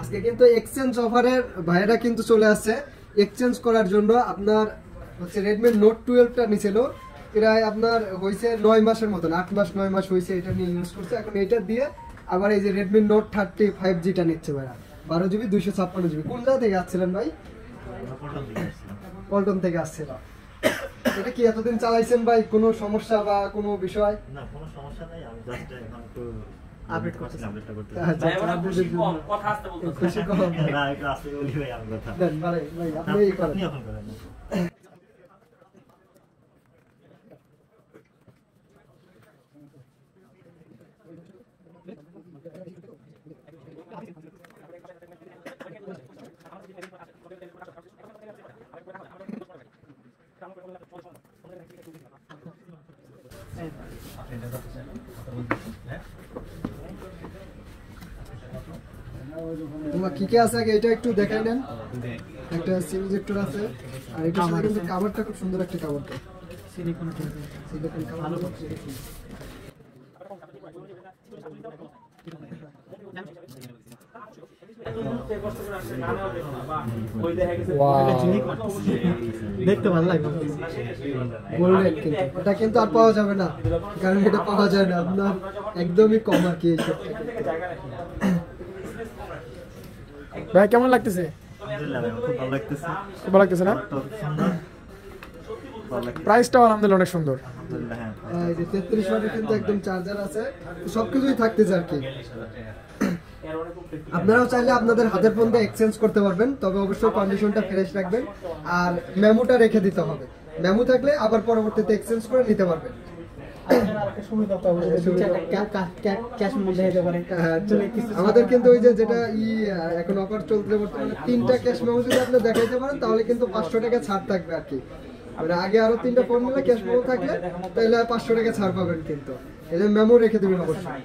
আজকে কিন্তু এক্সচেঞ্জ অফারের ভাইরা কিন্তু চলে আসছে এক্সচেঞ্জ করার জন্য। আপনার হচ্ছে Redmi Note 12টা নিছিল, প্রায় আপনার হয়েছে 9 মাসের মতন, 8 মাস 9 মাস হয়েছে এটা নিয়ে ইউজ করছে। এখন এটা দিয়ে আবার এই যে Redmi Note 30 5Gটা নিচ্ছে ভাইরা, 12GB 256GB। কোন জায়গা থেকে আসছিলেন ভাই? পল্টন থেকে আসছিল। এটা কি এতদিন চালাইছেন ভাই, কোনো সমস্যা বা কোনো বিষয়? না, কোনো সমস্যা নাই, আমি জাস্ট এখন একটু আপডেট করতে আচ্ছা, কথা আসতে বলতে খুশি কম না, একটু আসতে বলি ভাই আমি কথা। দেন ভাই, আপনি এই করেন। আপনি এখন করেন। তোমার কি কি আছে আগে এটা একটু দেখাই নেন। একটা সিলেক্টর আছে, আর এটা সাথে কিন্তু কভারটা খুব সুন্দর একটা কভার, সিলিকন কভার। দেখতে ভালো লাগে, বললেন কিন্তু এটা কিন্তু আর পাওয়া যাবে না, কারণ এটা পাওয়া যায় না, আপনার একদমই কম আর কি। ভাই কেমন লাগতেছে? খুব ভালো লাগতেছে। খুব ভালো লাগতেছে না? প্রাইসটাও আলহামদুলিল্লাহ অনেক সুন্দর। এই যে 33 ওয়াটের কিন্তু একদম চার্জার আছে, সবকিছুই থাকতেছে আর কি। আপনারাও চাইলে আপনাদের হাতের ফোন দিয়ে এক্সচেঞ্জ করতে পারবেন, তবে অবশ্যই কন্ডিশনটা ফ্রেশ রাখবেন আর মেমোটা রেখে দিতে হবে। মেমো থাকলে আবার পরবর্তীতে এক্সচেঞ্জ করে নিতে পারবেন। আমাদের কিন্তু ওই যে যেটা এখন অফার চলছে বর্তমানে, 3টা ক্যাশ মেমো যদি আপনি দেখাইতে পারেন তাহলে কিন্তু 500 টাকা ছাড় থাকবে আর কি। আগে আরো 3টা ফোন নিলে ক্যাশ মেমো থাকলে তাহলে 500 টাকা ছাড় পাবেন, কিন্তু এই যে মেমো রেখে দিবেন অবশ্যই।